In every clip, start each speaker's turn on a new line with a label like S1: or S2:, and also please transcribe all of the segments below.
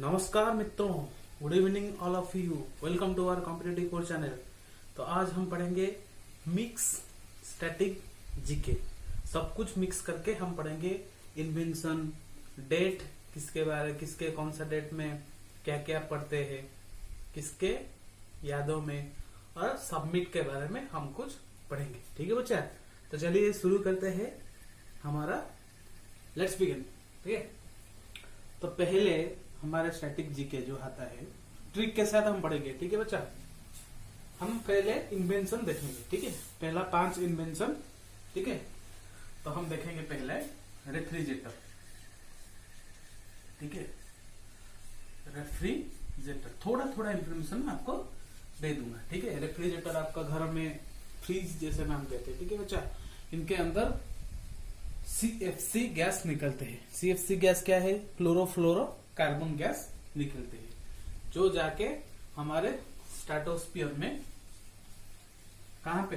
S1: नमस्कार मित्रों, good evening all of you. Welcome to our competitive course channel. तो आज हम पढ़ेंगे मिक्स स्टैटिक जीके। सब कुछ मिक्स करके हम पढ़ेंगे इन्वेंशन, डेट, किसके कौन सा डेट में क्या क्या पढ़ते हैं, किसके यादों में, और सबमिट के बारे में हम कुछ पढ़ेंगे। ठीक है बच्चा, तो चलिए शुरू करते हैं हमारा। Let's begin. ठीक है, तो पहले हमारे स्टैटिक जीके जो आता है ट्रिक के साथ हम पढ़ेंगे। ठीक है बच्चा, हम पहले इन्वेंशन देखेंगे। ठीक है, पहला 5 इन्वेंशन। ठीक है, तो हम देखेंगे पहले रेफ्रिजरेटर। ठीक है, रेफ्रिजरेटर थोड़ा थोड़ा इन्फॉर्मेशन आपको दे दूंगा। ठीक है, रेफ्रिजरेटर आपका घर में फ्रिज जैसे नाम देते हैं। ठीक है बच्चा, इनके अंदर CFC गैस निकलते हैं। CFC गैस क्या है? क्लोरोफ्लोरो कार्बन गैस निकलते हैं, जो जाके हमारे स्ट्रेटोस्फीयर में, कहां पे?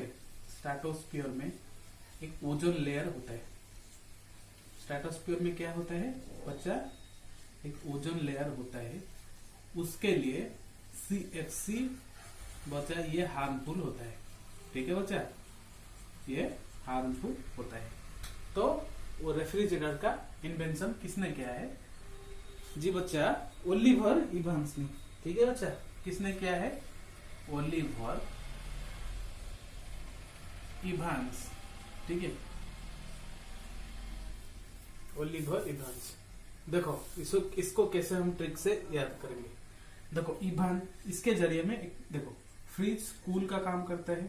S1: स्ट्रेटोस्फीयर में एक ओजोन लेयर होता है। स्ट्रेटोस्फीयर में क्या होता है बच्चा? एक ओजोन लेयर होता है। उसके लिए CFC बच्चा ये हार्मफुल होता है। ठीक है बच्चा, ये हार्मफुल होता है। तो वो रेफ्रिजरेटर का इन्वेंशन किसने किया है? जी बच्चा, ओलिवर इवांस ने। ठीक है बच्चा, किसने किया है? Oliver Evans. ठीक है, ओलिवर इवांस। देखो इसको कैसे हम ट्रिक से याद करेंगे। देखो इवान, इसके जरिए में देखो फ्रिज कूल का काम करता है।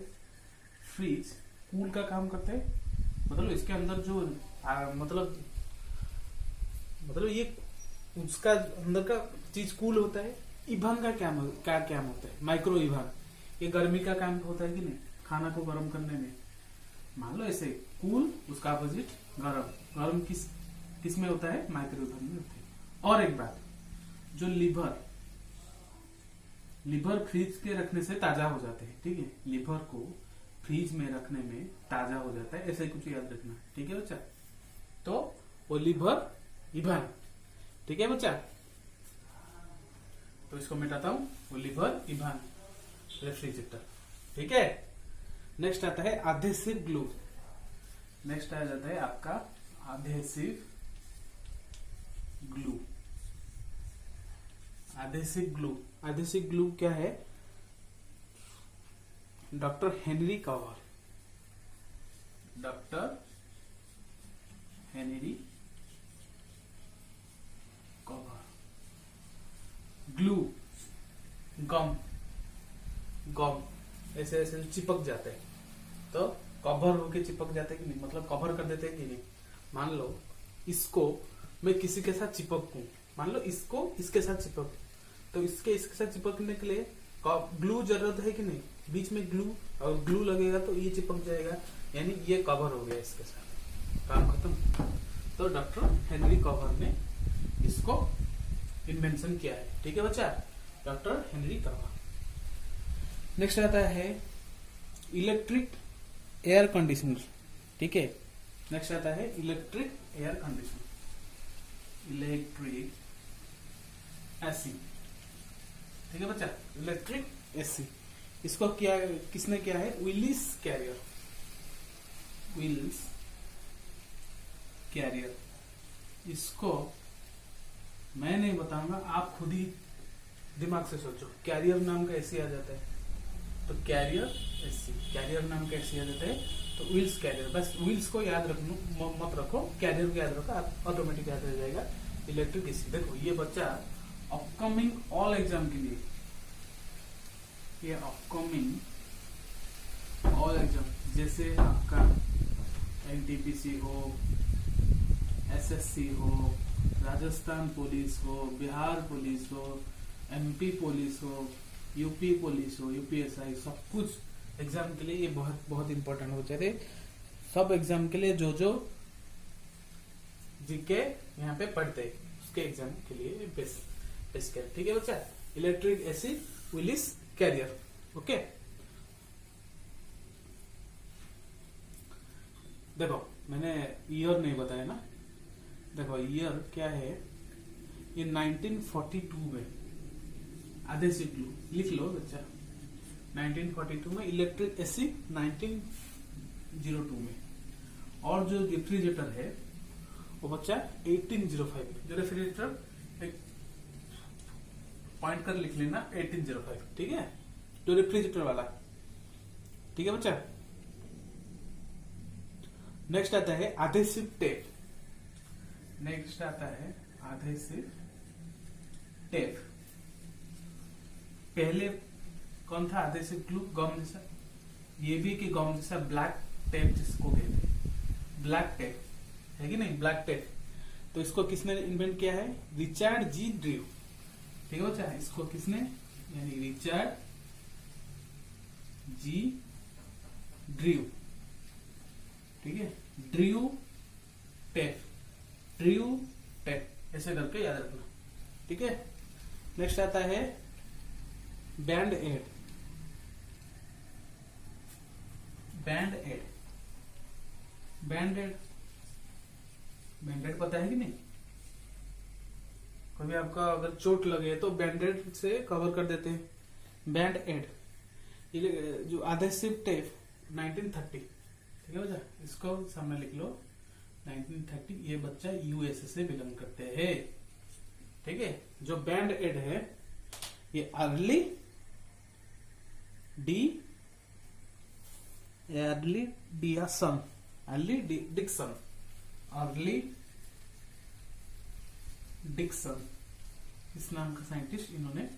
S1: फ्रिज कूल का काम करता है, मतलब इसके अंदर जो मतलब ये उसका अंदर का चीज कूल होता है। ईंधन का क्या होता है? माइक्रो ईंधन। ये गर्मी का काम होता है कि नहीं, खाना को गर्म करने में। मान लो ऐसे कूल, उसका अपोजिट गरम। गरम किस में होता है? माइक्रो ईंधन में होता है। और एक बात, जो लिवर फ्रिज के रखने से ताजा हो जाते हैं। ठीक है, लिवर को फ्रीज में रखने में ताजा हो जाता है, ऐसे कुछ याद रखना। ठीक है बच्चा, तो ओलिवर इवान। ठीक है बच्चा, तो इसको मिटाता हूं, ओलिवर इवान रेफ्रिजरेटर। ठीक है, नेक्स्ट आता है एडहेसिव ग्लू। नेक्स्ट आ जाता है आपका adhesive glue. Adhesive glue, adhesive glue क्या है? Doctor Henry Cover. Doctor Henry Cover. Glue, gum ऐसे ऐसे चिपक जाते हैं, तो कवर होके चिपक जाते हैं कि नहीं, मतलब कवर कर देते हैं कि नहीं। मान लो इसको मैं किसी के साथ चिपकूं, मान लो इसको इसके साथ चिपक, तो इसके साथ चिपकने के लिए ग्लू जरूरत है कि नहीं? बीच में ग्लू, और ग्लू लगेगा तो ये चिपक जाएगा, यानी ये कवर हो गया, इसके साथ काम खत्म। तो डॉक्टर हेनरी कवर ने इसको इन्वेंशन किया है। ठीक है बच्चा, डॉक्टर हेनरी कवर। नेक्स्ट आता है इलेक्ट्रिक एयर कंडीशनर। ठीक है, नेक्स्ट आता है electric air conditioner, electric AC. ठीक है बच्चा, इलेक्ट्रिक एसी। इसको किसने किया है? Willis Carrier. Willis Carrier. इसको मैं नहीं बताऊंगा, आप खुद ही दिमाग से सोचो। कैरियर नाम का एसी आ जाता है, तो कैरियर एसी, कैरियर नाम का एसी आ जाता है, तो विल्स कैरियर। बस विल्स को याद रखो, मत रखो, कैरियर को याद रखो, आप ऑटोमेटिक याद रह जाएगा। Electric AC. देखो ये बच्चा अपकमिंग ऑल एग्जाम के लिए, ये अपकमिंग ऑल एग्जाम, जैसे आपका NTPC हो, SSC हो, राजस्थान पुलिस हो, बिहार पुलिस हो, MP पुलिस हो, UP पुलिस हो, UPSI, सब कुछ एग्जाम के लिए ये बहुत बहुत इंपॉर्टेंट हो जाते। सब एग्जाम के लिए जो जीके यहाँ पे पढ़ते, उसके एग्जाम के लिए बेस्ट। ठीक है बच्चा, electric AC, Willis Carrier. Okay, देखो मैंने ईयर नहीं बताया ना। देखो ईयर क्या है? ये 1942 में आधेसिव ग्लू, लिख लो बच्चा, 1942 में, इलेक्ट्रिक एसिड 1902 में, और जो रेफ्रिजरेटर है वो बच्चा 1805 में। जो रेफ्रिजरेटर एक पॉइंट कर लिख लेना 1805, ठीक है, जो रेफ्रिजरेटर वाला, ठीक है बच्चा। नेक्स्ट आता है आधेसिव टेप। नेक्स्ट आता है आधेसिव टेप। पहले कौन था आधेसिव ग्लू? गम जैसा, ये भी कि गम जैसा ब्लैक टेप जिसको कहते हैं, ब्लैक टेप है कि नहीं, ब्लैक टेप। तो इसको किसने इन्वेंट किया है? रिचर्ड जी ड्रू, ठीक है बच्चा। इसको किसने, यानी रिचर्ड जी ड्रू, ठीक है, ड्रू टेप, ड्रू टेप, ऐसे करके याद रखना, ठीक है। नेक्स्ट आता है band aid. Band aid, band aid, band aid पता है कि नहीं? कभी आपका अगर चोट लगे तो बैंडेड से कवर कर देते हैं। बैंड एड, जो आधेसिव टेप 1930, ठीक है बच्चा, इसको सामने लिख लो 1930। ये बच्चा यूएसए से बिलोंग करते हैं, ठीक है। जो बैंड एड है ये अर्ली डिक्सन, अर्ली डिक्सन, इस नाम का साइंटिस्ट इन्होंने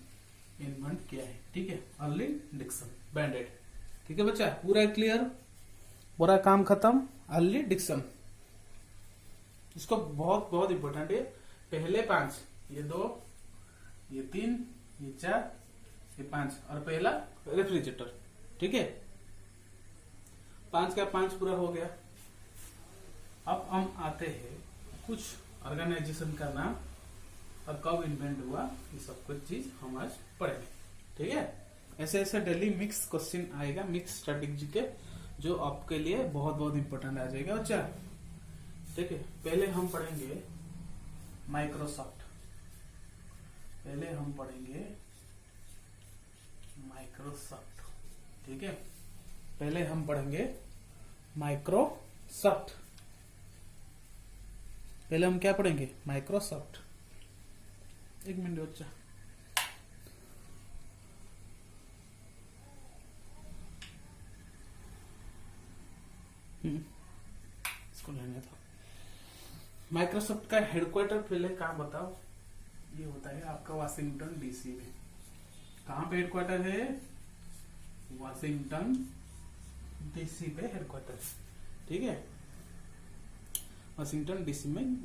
S1: इन्वेंट किया है, ठीक है, अर्ली डिक्सन, बैंड एड, ठीक है बच्चा। पूरा क्लियर, पूरा काम खत्म। अर्ली डिक्सन, इसको बहुत बहुत इंपॉर्टेंट है। पहले 5, ये 2, ये 3, ये 4, ये 5, और पहला रेफ्रिजरेटर, ठीक है। 5 का 5 पूरा हो गया। अब हम आते हैं कुछ ऑर्गेनाइजेशन का नाम और कब इन्वेंट हुआ, ये सब कुछ चीज हम आज पढ़ेंगे, ठीक है। ऐसे ऐसे डेली मिक्स क्वेश्चन आएगा, मिक्स स्ट्रेटेजी के, जो आपके लिए बहुत बहुत इंपॉर्टेंट आ जाएगा बच्चा, ठीक है। पहले हम पढ़ेंगे माइक्रोसॉफ्ट, पहले हम पढ़ेंगे माइक्रोसॉफ्ट, ठीक है। पहले हम पढ़ेंगे माइक्रोसॉफ्ट। पहले हम क्या पढ़ेंगे? माइक्रोसॉफ्ट। एक मिनट बच्चा, इसको लेने था। माइक्रोसॉफ्ट का हेडक्वार्टर पहले कहाँ बताओ? ये होता है आपका वाशिंगटन डीसी में। कहाँ पे हेडक्वार्टर है? वाशिंगटन डीसी पे हेडक्वार्टर, ठीक है, वाशिंगटन डीसी में।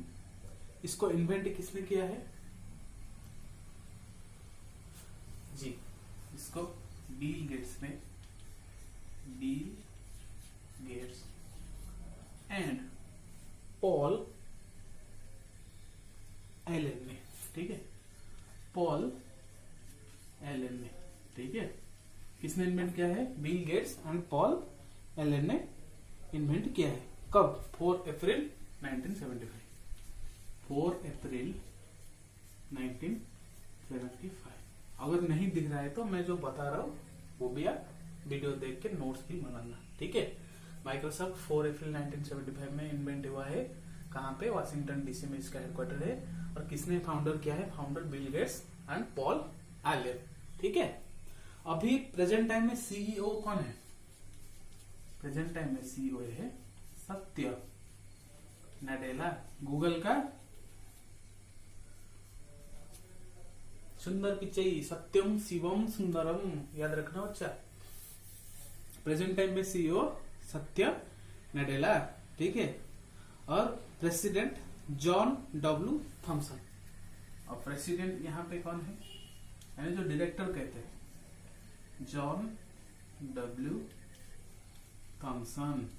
S1: इसको इन्वेंट किसने किया है? जी, इसको बिल गेट्स ने, Bill Gates and Paul Allen ने, ठीक है, पॉल एलन ने, ठीक है। किसने इन्वेंट किया है? Bill Gates and Paul Allen ने इन्वेंट किया है। कब? 4 अप्रैल 1975, 4 अप्रैल 1975। अगर नहीं दिख रहा है तो मैं जो बता रहा हूँ वो भी आप वीडियो देख के नोट्स भी बनाना, ठीक है। माइक्रोसॉफ्ट 4 अप्रैल 1975 में इन्वेंट हुआ है। कहाँ पे? वाशिंगटन डीसी में इसका हेडक्वार्टर है। और किसने फाउंडर किया है? Founder Bill Gates and Paul Allen, ठीक है। अभी प्रेजेंट टाइम में सीईओ कौन है? प्रेजेंट टाइम में सीईओ है सत्य नडेला, गूगल का सुंदर पिचई, सत्यम शिवम सुंदरम, याद रखना बच्चा। प्रेजेंट टाइम में सीईओ सत्य नडेला, ठीक है। और प्रेसिडेंट जॉन डब्ल्यू थॉमसन। और प्रेसिडेंट यहाँ पे कौन है? यानी जो डायरेक्टर कहते हैं, जॉन डब्ल्यू थॉमसन।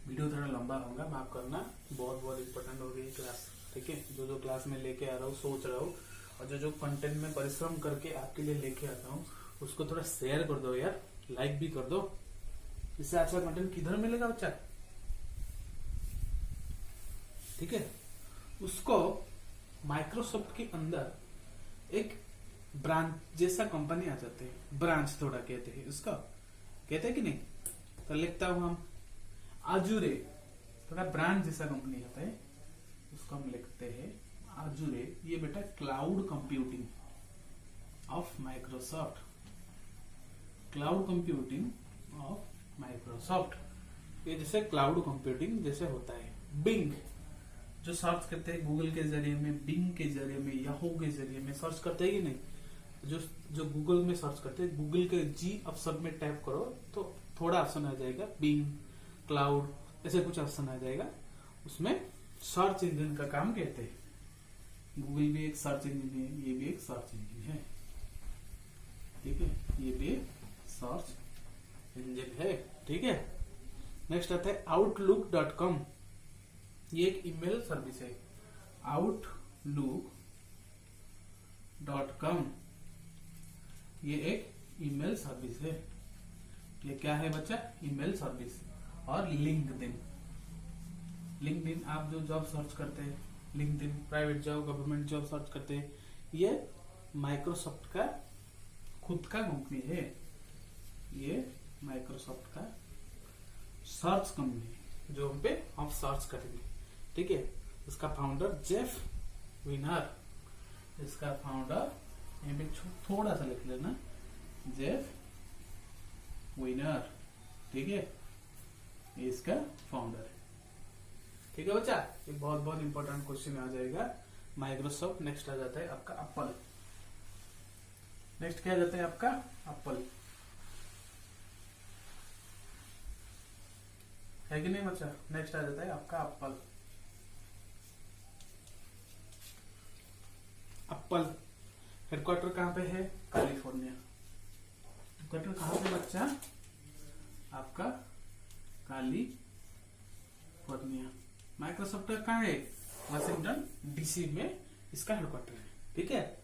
S1: वीडियो थोड़ा लंबा होगा, माफ करना, बहुत बहुत इंपॉर्टेंट हो गई क्लास, ठीक है। जो जो क्लास में लेके आ रहा हूँ, सोच रहा हूँ, और जो जो कंटेंट में परिश्रम करके आपके लिए लेके आता हूँ, उसको थोड़ा शेयर कर दो यार, लाइक भी कर दो। इससे अच्छा कंटेंट किधर मिलेगा बच्चा, ठीक है। उसको माइक्रोसॉफ्ट के अंदर एक ब्रांच जैसा कंपनी आ जाते हैं, ब्रांच थोड़ा कहते हैं उसका, कहते हैं कि नहीं। तो लिखता हूं हम आजुरे, थोड़ा ब्रांच जैसा कंपनी होता है उसको हम लिखते हैं आजुरे। ये बेटा cloud computing of Microsoft, cloud computing of Microsoft. ये जैसे क्लाउड कंप्यूटिंग जैसे होता है। बिंग जो सर्च करते हैं गूगल के जरिए में, बिंग के जरिए में, याहू के जरिए में सर्च करते हैं कि नहीं, जो गूगल में सर्च करते हैं, गूगल के जी ऑप्शन में टैप करो तो थोड़ा ऑप्शन आ जाएगा, बिंग, क्लाउड, ऐसे कुछ ऑप्शन आ जाएगा। उसमें सर्च इंजन का काम कहते हैं। गूगल भी एक सर्च इंजन है, ये भी एक सर्च इंजन है, ठीक है, ये भी एक सर्च इंजन है, ठीक है। नेक्स्ट आता है outlook.com, ये एक ईमेल सर्विस है। outlook.com ये एक ईमेल सर्विस है। ये क्या है बच्चा? Email service. और लिंक्डइन, लिंक्डइन आप जो जॉब सर्च करते हैं, LinkedIn private job, government job search करते हैं, ये माइक्रोसॉफ्ट का खुद का कंपनी है। ये माइक्रोसॉफ्ट का सर्च कंपनी है जो हम पे हम सर्च करेंगे, ठीक है। इसका फाउंडर जेफ विनर, इसका फाउंडर यहाँ पे थोड़ा सा लिख लेना, जेफ विनर, ठीक है, ये इसका फाउंडर है, ठीक है बच्चा। ये बहुत बहुत इंपॉर्टेंट क्वेश्चन आ जाएगा माइक्रोसॉफ्ट। नेक्स्ट आ जाता है आपका एप्पल। नेक्स्ट क्या आ जाता है आपका एप्पल, है कि नहीं बच्चा? नेक्स्ट आ जाता है आपका एप्पल। एप्पल हेडक्वार्टर कहाँ पे है? कैलिफोर्निया। हेडक्वार्टर कहाँ पे बच्चा? आपका कैलिफोर्निया। माइक्रोसॉफ्ट का कहाँ है? वाशिंगटन डीसी में इसका हेडक्वार्टर है, ठीक है।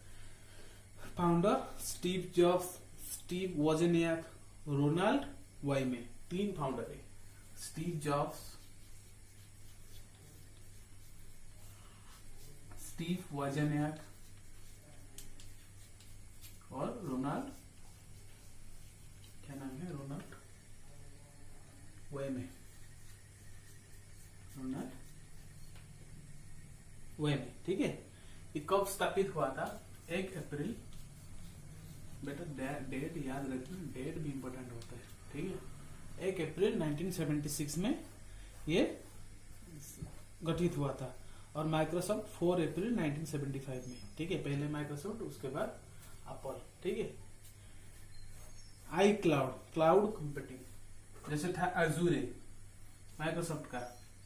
S1: Founder Steve Jobs, Steve Wozniak, Ronald Wayne, 3 founder है। स्टीव जॉब्स, स्टीव वोजनियाक और रोनाल्ड, क्या नाम है? रोनाल्ड वाइमे, रोनाल्ड वाइमे, ठीक है। ये कब स्थापित हुआ था? 1 अप्रैल, बेटा डेट याद रखना, डेट भी इंपॉर्टेंट होता है, ठीक है। 1 अप्रैल 1976 में ये गठित हुआ था। और माइक्रोसॉफ्ट 4 अप्रैल 1975 में, ठीक है। पहले माइक्रोसॉफ्ट, उसके बाद एप्पल, ठीक है। आई क्लाउड, क्लाउड कंप्यूटिंग, जैसे था अजूरे माइक्रोसॉफ्ट का,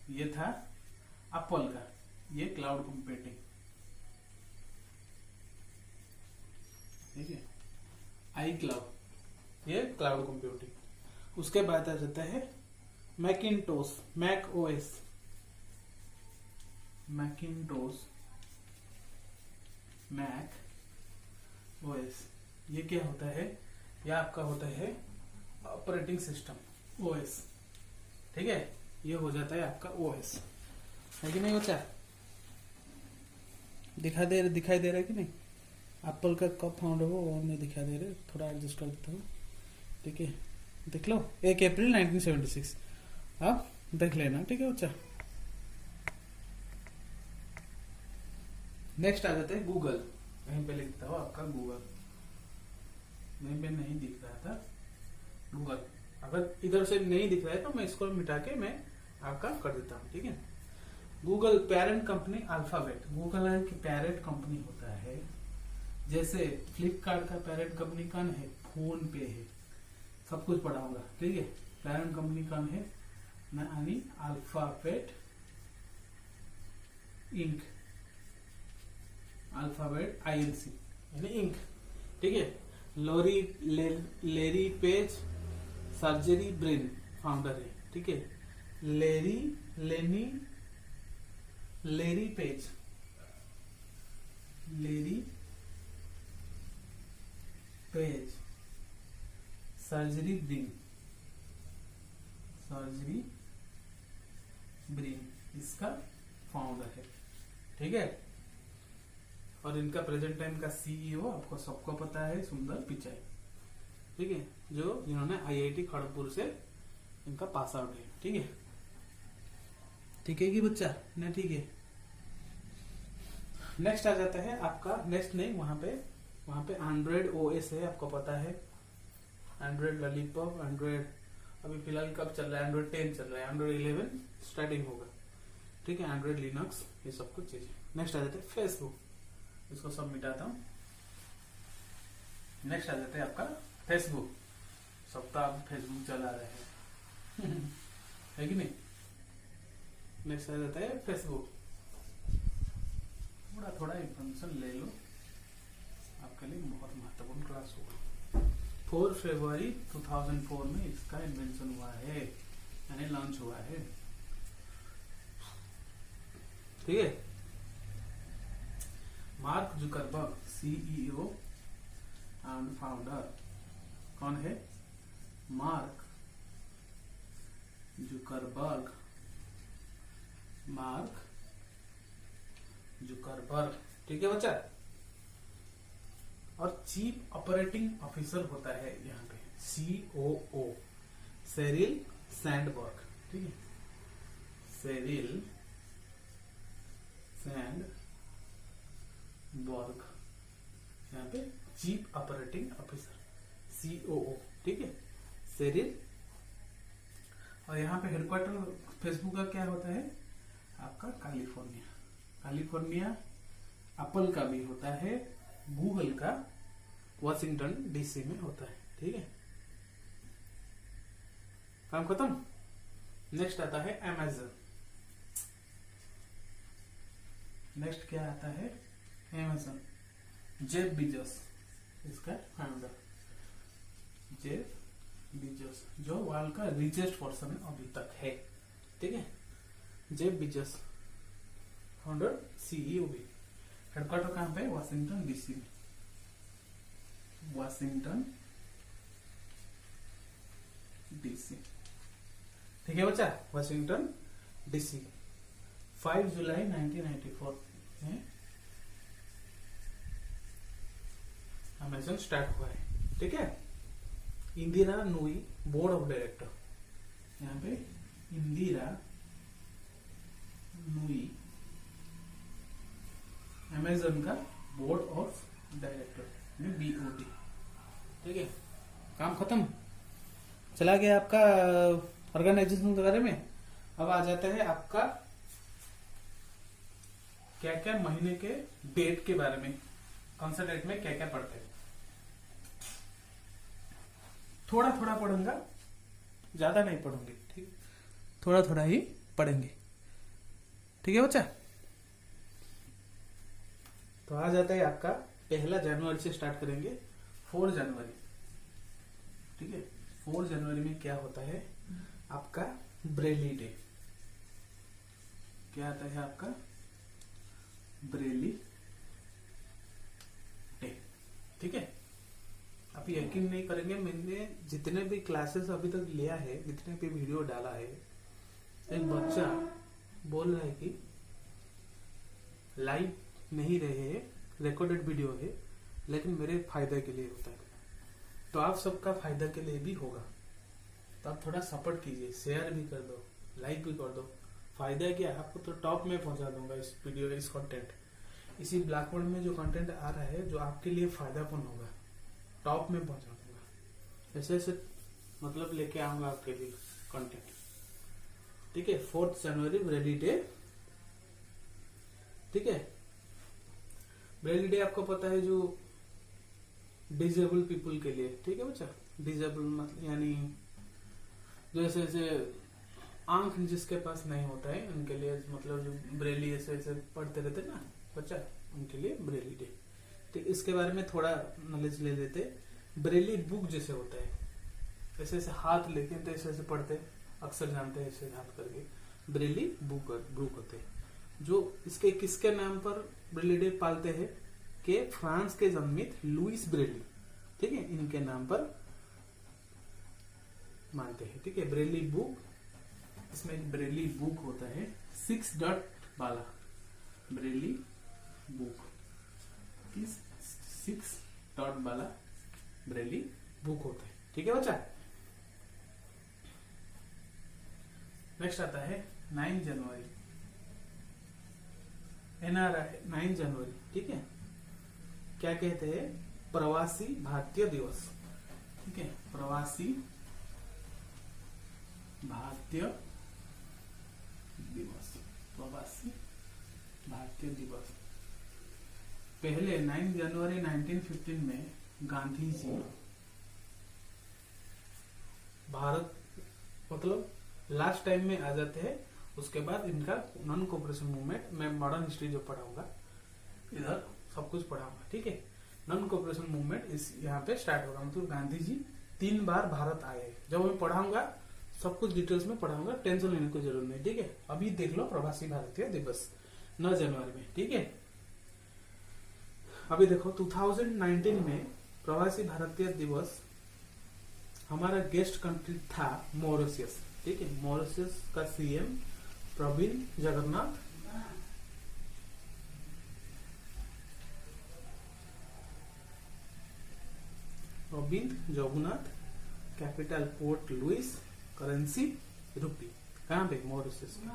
S1: ये था एप्पल का, ये क्लाउड कंप्यूटिंग, ठीक है। आई क्लाउड, ये क्लाउड कंप्यूटिंग। उसके बाद आ जाता है Macintosh, Mac OS, Macintosh, Mac OS, ये क्या होता है? ये आपका होता है ऑपरेटिंग सिस्टम, ओएस, ठीक है। ये हो जाता है आपका ओएस, है कि नहीं बच्चा? दिखाई दे रहा है कि नहीं? एप्पल का कब फाउंड हो वो नहीं दिखा दे रहे, थोड़ा एडजस्ट कर देता हूँ, ठीक है। देख लो 1 अप्रैल 1976, आप देख लेना, ठीक है बच्चा। नेक्स्ट आ जाते हैं गूगल। यहीं पे लिखता हूँ आपका गूगल, यहीं पे नहीं दिख रहा था गूगल। अगर इधर से नहीं दिख रहा है तो मैं इसको मिटा के मैं आपका कर देता हूँ, ठीक है। Google parent company alphabet, Google है कि पेरेंट कंपनी होता है। जैसे फ्लिपकार्ट का पेरेंट कंपनी कौन है? फोन पे है, सब कुछ पढ़ा होगा, ठीक है। पेरेंट कंपनी कौन है? यानी अल्फाबेट इंक, अल्फाबेट INC यानी इंक, ठीक है। Larry Page Sergey Brin founder है, ठीक है। लेरी पेज सर्जरी ब्रेन इसका फाउंडर है, ठीक है। और इनका प्रेजेंट टाइम का सीईओ आपको सबको पता है, सुंदर पिचाई, ठीक है, जो जिन्होंने आईआईटी खड़गपुर से इनका पास आउट है। ठीक है, ठीक है कि बच्चा ना, ठीक है। नेक्स्ट आ जाता है आपका, नेक्स्ट नहीं, वहां पे एंड्रॉइड ओएस है, आपको पता है, एंड्रॉइड लॉलीपॉप, एंड्रॉइड अभी फिलहाल कब चल रहा है, एंड्रॉइड 10 चल रहा है, एंड्रॉइड 11 स्टार्टिंग होगा, ठीक है, एंड्रॉइड लिनक्स, ये सब कुछ चीजें। नेक्स्ट आ जाता है फेसबुक, इसको सब मिटाता हूं। नेक्स्ट आ जाता है आपका फेसबुक, सब तो आप फेसबुक चला रहे हैं है कि नहीं। नेक्स्ट आ जाता है फेसबुक, थोड़ा इन्फॉर्मेशन ले लो, आपके लिए बहुत महत्वपूर्ण क्लास होगा। 4 फरवरी 2004 में इसका इन्वेंशन हुआ है, यानी लॉन्च हुआ है, ठीक है। Mark Zuckerberg CEO and founder, कौन है, मार्क जुकरबर्ग, मार्क जुकरबर्ग, ठीक है बच्चा। और चीफ ऑपरेटिंग ऑफिसर होता है यहाँ पे COO, सेरिल सैंडबर्ग, ठीक है, सेरिल सैंडबर्ग, यहाँ पे चीफ ऑपरेटिंग ऑफिसर COO, ठीक है, सेरिल। और यहाँ पे हेडक्वार्टर फेसबुक का क्या होता है आपका, कैलिफोर्निया। एप्पल का भी होता है, गूगल का वॉशिंगटन DC में होता है, ठीक है। काम खत्म। नेक्स्ट आता है अमेज़न। नेक्स्ट क्या आता है, अमेज़न, जेफ बिजोस इसका फाउंडर, जेफ बिजोस, जो वर्ल्ड का रिचेस्ट पर्सन अभी तक है, ठीक है, जेफ बिजोस, फाउंडर CEO भी। हेडक्वार्टर कहाँ पे, वॉशिंगटन DC में, वॉशिंगटन DC, ठीक है बच्चा, वॉशिंगटन DC। 5 जुलाई 1994 में अमेज़न स्टार्ट हुआ है, ठीक है। Indira Nooyi board of director, यहाँ पे इंदिरा नूई अमेज़न का बोर्ड ऑफ डायरेक्टर में BOD, ठीक है। काम खत्म, चला गया आपका ऑर्गेनाइजेशन के बारे में। अब आ जाता है आपका क्या क्या महीने के डेट के बारे में, कौन सा डेट में क्या क्या पढ़ते हैं। थोड़ा थोड़ा पढ़ूंगा, ज्यादा नहीं पढ़ूंगी, ठीक, थोड़ा थोड़ा ही पढ़ेंगे, ठीक है बच्चा। तो आ जाता है आपका 1 जनवरी से स्टार्ट करेंगे, 4 जनवरी, ठीक है। 4 जनवरी में क्या होता है आपका, ब्रेली डे। क्या आता है आपका, ब्रेली डे, ठीक है। आप यकीन नहीं करेंगे, मैंने जितने भी क्लासेस अभी तक लिया है, जितने भी वीडियो डाला है, एक बच्चा बोल रहा है कि लाइव नहीं रहे, रिकॉर्डेड वीडियो है, लेकिन मेरे फायदे के लिए होता है। तो आप सबका फायदा के लिए भी होगा, तो आप थोड़ा सपोर्ट कीजिए, शेयर भी कर दो, लाइक भी कर दो। फायदा क्या है, आपको तो टॉप में पहुंचा दूंगा इस वीडियो, इस कंटेंट, इसी ब्लैकबोर्ड में जो कंटेंट आ रहा है, जो आपके लिए फायदापूर्ण होगा, टॉप में पहुंचा दूंगा। ऐसे ऐसे मतलब लेके आऊंगा आपके लिए कंटेंट, ठीक है। 4 जनवरी ब्रेली डे, ठीक है। ब्रेली डे आपको पता है, जो डिजेबल पीपल के लिए, ठीक है बच्चा। डिजेबल मतलब यानी जो ऐसे ऐसे आंख जिसके पास नहीं होता है, उनके लिए, मतलब जो ब्रेली ऐसे ऐसे पढ़ते रहते ना बच्चा, उनके लिए ब्रेली डे, ठीक। इसके बारे में थोड़ा नॉलेज ले लेते। ब्रेली बुक जैसे होता है, ऐसे ऐसे हाथ लेके तो ऐसे ऐसे पढ़ते, अक्सर जानते हैं, ऐसे हाथ करके ब्रेली बुक होते हैं। जो इसके किसके नाम पर ब्रेली डे पालते हैं, के फ्रांस के जन्मित लुइस ब्रेली, ठीक है, इनके नाम पर मानते हैं, ठीक है। ब्रेली बुक, इसमें एक ब्रेली बुक होता है 6 डॉट वाला, ब्रेली बुक, किस 6 डॉट वाला ब्रेली बुक होता है। ठीक है बच्चा। नेक्स्ट आता है 9 जनवरी, NRI 9 जनवरी। ठीक है, क्या कहते हैं? प्रवासी भारतीय दिवस। ठीक है, प्रवासी भारतीय दिवस, प्रवासी भारतीय दिवस। पहले 9 जनवरी 1915 में गांधी जी भारत मतलब लास्ट टाइम में आ जाते हैं। उसके बाद इनका नॉन कोऑपरेशन मूवमेंट, मैं मॉडर्न हिस्ट्री जो पढ़ाऊंगा इधर सब कुछ पढ़ाऊंगा। ठीक है, नॉन कोऑपरेशन मूवमेंट इस यहाँ पे स्टार्ट होगा। मतलब गांधी जी 3 बार भारत आए। जब मैं पढ़ाऊंगा सब कुछ डिटेल्स में पढ़ाऊंगा, टेंशन लेने की जरूरत नहीं। ठीक है, अभी देख लो प्रवासी भारतीय दिवस 9 जनवरी में। ठीक है, अभी देखो 2019 में प्रवासी भारतीय दिवस हमारा गेस्ट कंट्री था मॉरिशस। ठीक है, मॉरिशस का CM Pravind Jugnauth capital Port Louis, currency rupee. कहाँ पे? मॉरिशस में।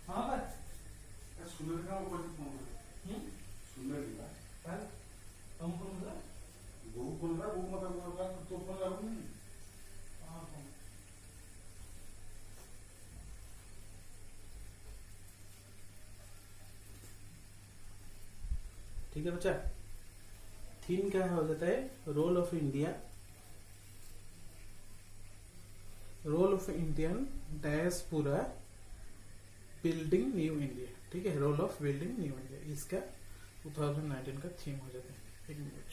S1: हाँ ठीक है बच्चा। थीम क्या हो जाता है? Role of India, role of Indian diaspora building new India. ठीक है, role of building new India इसका 2019 का थीम हो जाता है। एक मिनट,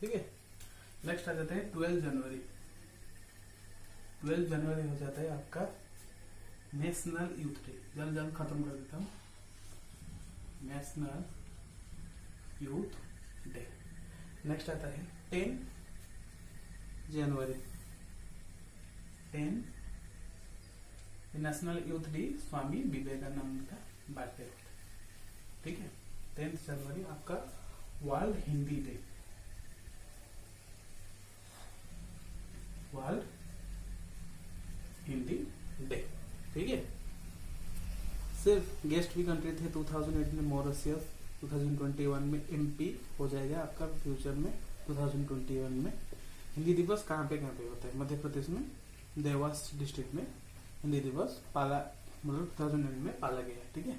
S1: ठीक है। नेक्स्ट आ जाता है 12 जनवरी। 12 जनवरी हो जाता है आपका नेशनल यूथ डे। जल्द खत्म कर देता हूँ। National youth day. नेक्स्ट आता है 10 जनवरी। 10 national youth day Swami Vivekananda का बर्थडे होता है। ठीक है, 10 जनवरी आपका world Hindi day, world Hindi day. ठीक है, सिर्फ गेस्ट भी कंट्री थे 2008 में मॉरिशस, 2021 में MP हो जाएगा आपका फ्यूचर में। 2021 में हिंदी दिवस कहाँ पे होता है? मध्य प्रदेश में देवास डिस्ट्रिक्ट में हिंदी दिवस पाला, मतलब 2009 में पाला गया। ठीक है,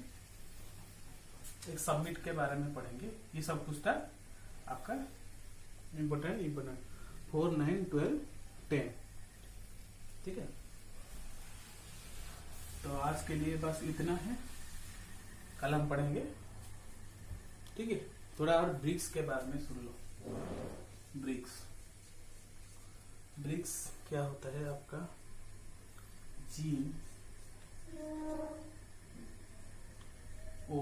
S1: एक समिट के बारे में पढ़ेंगे। ये सब कुछ था आपका इम्पोर्टेंट 4, 9, 12, 10। ठीक है, तो आज के लिए बस इतना है, कल हम पढ़ेंगे। ठीक है, थोड़ा और ब्रिक्स के बारे में सुन लो। ब्रिक्स क्या होता है आपका? जीन ओ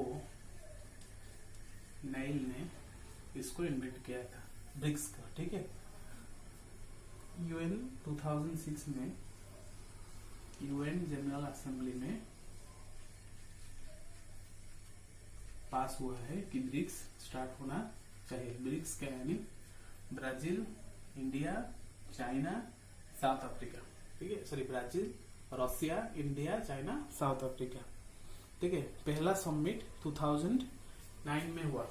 S1: नाइल ने इसको इन्वेंट किया था, ब्रिक्स का। ठीक है, UN 2006 में UN जनरल असेंबली में पास हुआ है कि ब्रिक्स स्टार्ट होना चाहिए। ब्रिक्स क्या यानी Brazil, India, China, south Africa. ठीक है, sorry, Brazil, Russia, India, China, south Africa. ठीक है, पहला समिट 2009 में हुआ।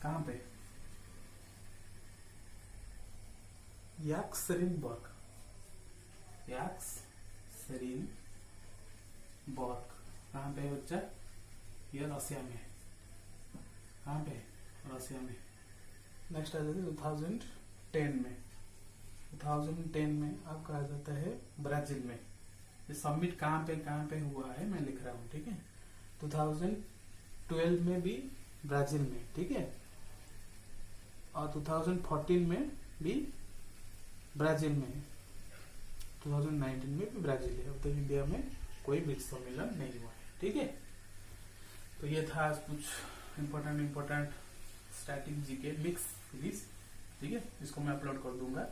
S1: कहाँ पे? यक्सेरिनबर्ग। कहाँ पे है बच्चा? ये रशिया में है। कहाँ पे? रशिया में। नेक्स्ट आ जाता है 2010 में। 2010 में आपका आ जाता है ब्राजील में। ये समिट कहाँ पे हुआ है मैं लिख रहा हूँ। ठीक है, 2012 में भी ब्राजील में। ठीक है, और 2014 में भी ब्राजील में, 2019 में भी ब्राजील है। अब तक इंडिया में कोई ब्रिक्स सम्मेलन नहीं हुआ है। ठीक है, तो ये था आज कुछ important static GK mix series, ठीक है, इसको मैं अपलोड कर दूंगा,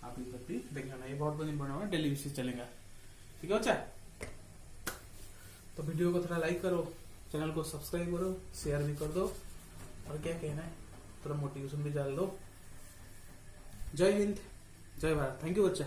S1: आप इन पर भी देख लेना, ये बहुत बड़ी बना हुआ डेली बेसिस चलेगा, ठीक है बच्चा। तो वीडियो को थोड़ा लाइक करो, चैनल को सब्सक्राइब करो, शेयर भी कर दो, और क्या कहना है थोड़ा मोटिवेशन भी डाल दो। जय हिंद, जय भारत, थैंक यू बच्चा।